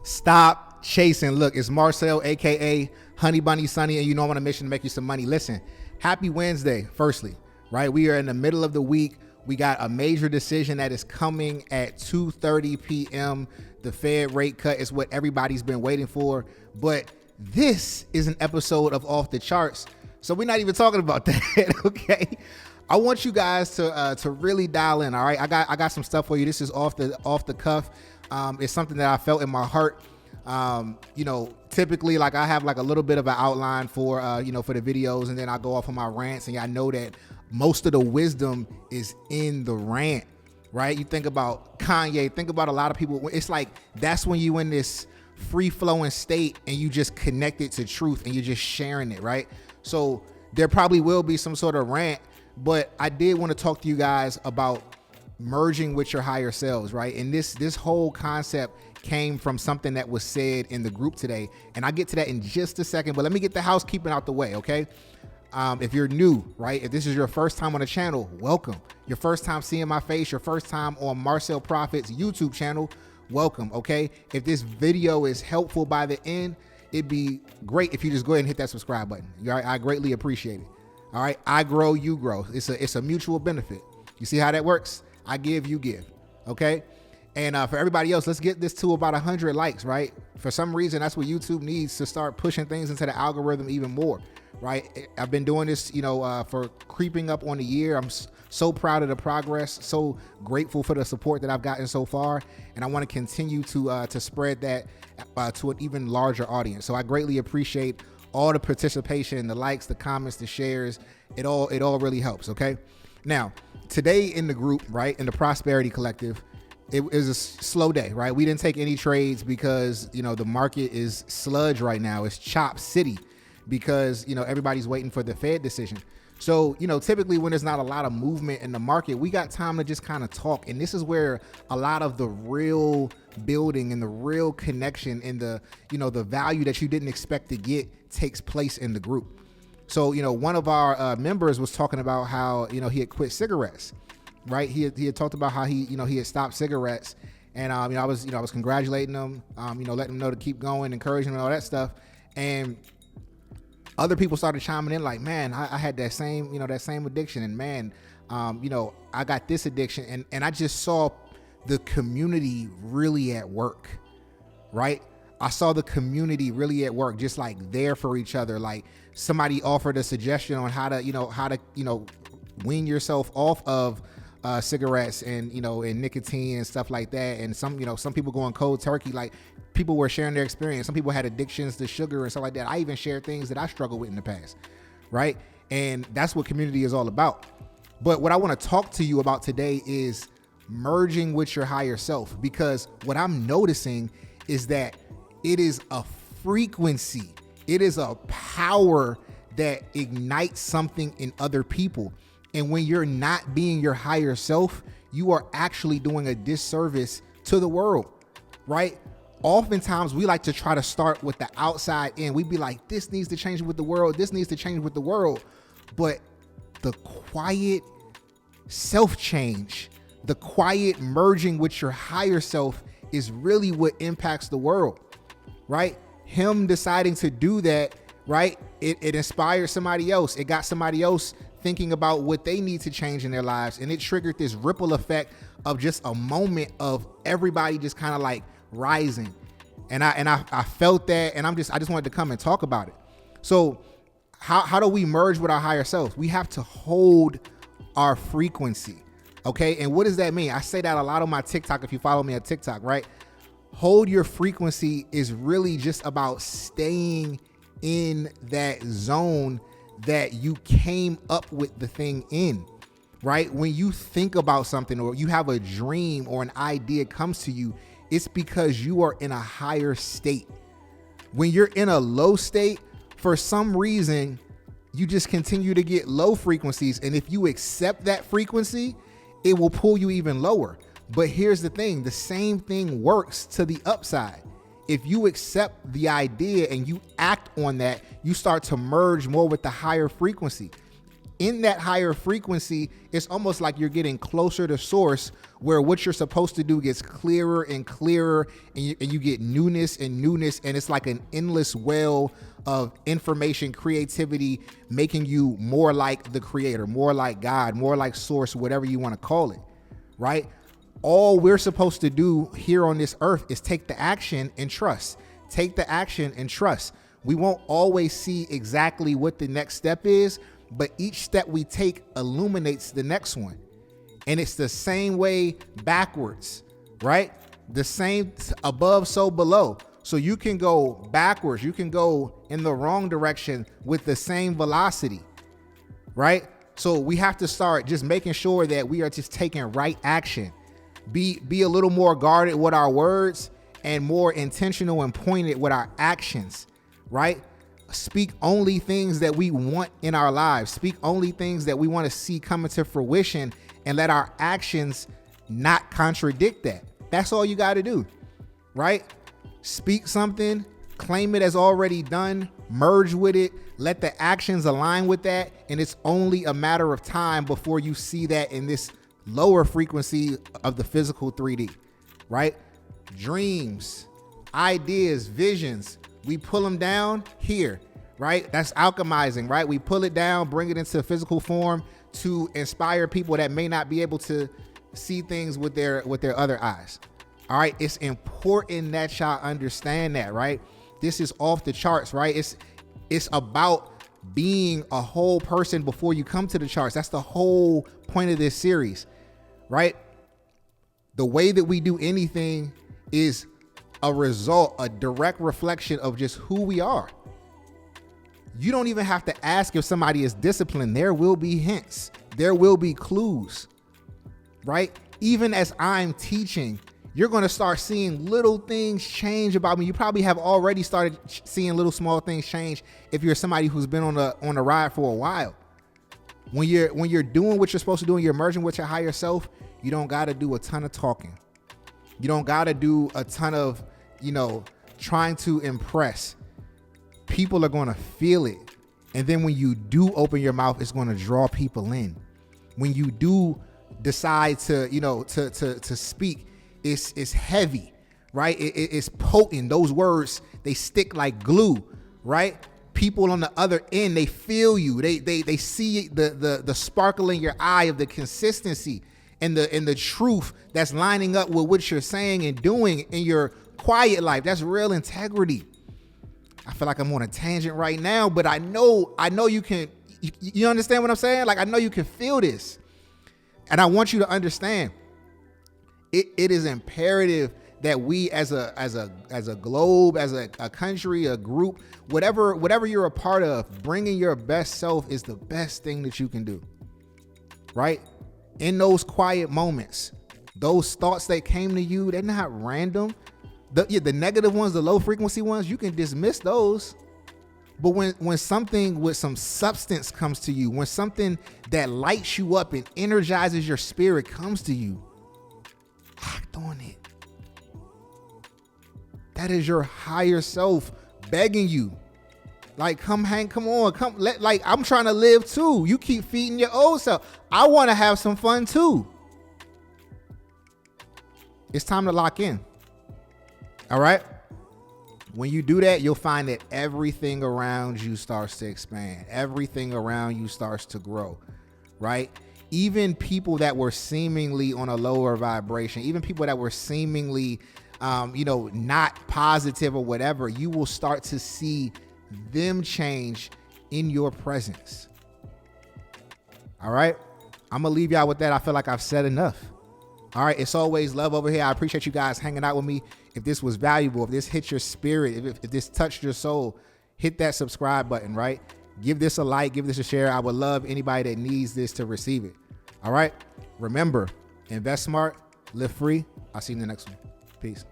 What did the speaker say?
Stop chasing. Look, it's Marcel, aka Honey Bunny Sunny, and you know I'm on a mission to make you some money. Listen, happy Wednesday, firstly, right? We are in the middle of the week. We got a major decision that is coming at 2:30 p.m. The Fed rate cut is what everybody's been waiting for. But this is an episode of Off the Charts, so we're not even talking about that, okay? I want you guys to really dial in, all right? I got some stuff for you. This is off the cuff. It's something that I felt in my heart. Typically, like, I have like a little bit of an outline for for the videos, and then I go off on my rants, and I know that most of the wisdom is in the rant, right? You think about Kanye, think about a lot of people. It's like that's when you in this free flowing state and you just connect it to truth and you're just sharing it, right? So there probably will be some sort of rant, but I did want to talk to you guys about merging with your higher selves, right? And this whole concept came from something that was said in the group today, and I'll get to that in just a second, but let me get the housekeeping out the way, okay? If you're new, right? If this is your first time on the channel, welcome. Your first time seeing my face, your first time on Marcel Profit's YouTube channel, welcome, okay? If this video is helpful by the end, it'd be great if you just go ahead and hit that subscribe button. I greatly appreciate it. All right, I grow, you grow. It's a mutual benefit. You see how that works? I give, you give, okay? And for everybody else, let's get this to about 100 likes, right? For some reason, that's what YouTube needs to start pushing things into the algorithm even more, right? I've been doing this, for creeping up on a year. I'm so proud of the progress, so grateful for the support that I've gotten so far, and I want to continue to spread that to an even larger audience. So I greatly appreciate all the participation, the likes, the comments, the shares. It all really helps, okay? Now, today in the group, right, in the Prosperity Collective, it is a slow day, right? We didn't take any trades because, the market is sludge right now. It's chop city because, everybody's waiting for the Fed decision. So, typically when there's not a lot of movement in the market, we got time to just kind of talk. And this is where a lot of the real building and the real connection and the value that you didn't expect to get takes place in the group. So, one of our members was talking about how, he had quit cigarettes, right? He had talked about how he had stopped cigarettes, and I was congratulating him, letting him know to keep going, encouraging him and all that stuff. And other people started chiming in like, man, I had that same addiction, and man, I got this addiction, and I just saw the community really at work, right? I saw the community really at work, just like there for each other. Like somebody offered a suggestion on how to wean yourself off of cigarettes and nicotine and stuff like that. And some people going cold turkey. Like people were sharing their experience. Some people had addictions to sugar and stuff like that. I even shared things that I struggled with in the past, right? And that's what community is all about. But what I want to talk to you about today is merging with your higher self, because what I'm noticing is that it is a frequency. It is a power that ignites something in other people. And when you're not being your higher self, you are actually doing a disservice to the world, right? Oftentimes we like to try to start with the outside in. We'd be like, this needs to change with the world. This needs to change with the world. But the quiet self-change, the quiet merging with your higher self is really what impacts the world, right? Him deciding to do that, right? It inspired somebody else. It got somebody else thinking about what they need to change in their lives. And it triggered this ripple effect of just a moment of everybody just kind of like rising. And I felt that, and I just wanted to come and talk about it. So how do we merge with our higher selves? We have to hold our frequency. Okay. And what does that mean? I say that a lot on my TikTok. If you follow me on TikTok, right? Hold your frequency is really just about staying in that zone that you came up with the thing in, right? When you think about something or you have a dream or an idea comes to you, it's because you are in a higher state. When you're in a low state, for some reason, you just continue to get low frequencies. And if you accept that frequency, it will pull you even lower. But here's the thing, the same thing works to the upside. If you accept the idea and you act on that, you start to merge more with the higher frequency. In that higher frequency, it's almost like you're getting closer to source, where what you're supposed to do gets clearer and clearer, and you get newness, and it's like an endless well of information, creativity, making you more like the creator, more like God, more like source, whatever you want to call it, right? All we're supposed to do here on this earth is take the action and trust. Take the action and trust. We won't always see exactly what the next step is, but each step we take illuminates the next one. And it's the same way backwards, right? The same above, so below. So you can go backwards. You can go in the wrong direction with the same velocity, right? So we have to start just making sure that we are just taking right action. Be a little more guarded with our words and more intentional and pointed with our actions, right? Speak only things that we want in our lives. Speak only things that we want to see come into fruition, and let our actions not contradict that. That's all you got to do, right? Speak something, claim it as already done, merge with it, let the actions align with that, and it's only a matter of time before you see that in this lower frequency of the physical 3D, right? Dreams, ideas, visions, we pull them down here, right? That's alchemizing, right? We pull it down, bring it into physical form to inspire people that may not be able to see things with their other eyes. All right. It's important that y'all understand that, right? This is off the charts, right? It's about being a whole person before you come to the charts. That's the whole point of this series, right? The way that we do anything is a result, a direct reflection of just who we are. You don't even have to ask if somebody is disciplined. There will be hints. There will be clues, right? Even as I'm teaching, you're going to start seeing little things change about me. You probably have already started seeing little small things change if you're somebody who's been on the ride for a while. When you're doing what you're supposed to do and you're merging with your higher self, you don't got to do a ton of talking. You don't got to do a ton of, trying to impress. People are going to feel it. And then when you do open your mouth, it's going to draw people in. When you do decide to, to speak, it's heavy, right? It's potent. Those words, they stick like glue, right? People on the other end, they feel you. They see the sparkle in your eye of the consistency and the truth that's lining up with what you're saying and doing in your quiet life. That's real integrity. I feel like I'm on a tangent right now, but I know you can, you understand what I'm saying? Like, I know you can feel this. And I want you to understand, it is imperative that we as a globe, as a country, a group, whatever you're a part of, bringing your best self is the best thing that you can do, right? In those quiet moments, those thoughts that came to you, they're not random. The negative ones, the low frequency ones, you can dismiss those. But when something with some substance comes to you, when something that lights you up and energizes your spirit comes to you, act on it. That is your higher self begging you. Like, come on, like, I'm trying to live too. You keep feeding your old self. I want to have some fun too. It's time to lock in. All right. When you do that, you'll find that everything around you starts to expand. Everything around you starts to grow, right? Even people that were seemingly on a lower vibration, even people that were seemingly, not positive or whatever, you will start to see them change in your presence. All right. I'm going to leave y'all with that. I feel like I've said enough. All right. It's always love over here. I appreciate you guys hanging out with me. If this was valuable, if this hit your spirit, if this touched your soul, hit that subscribe button, right? Give this a like, give this a share. I would love anybody that needs this to receive it. All right. Remember, invest smart, live free. I'll see you in the next one. Peace.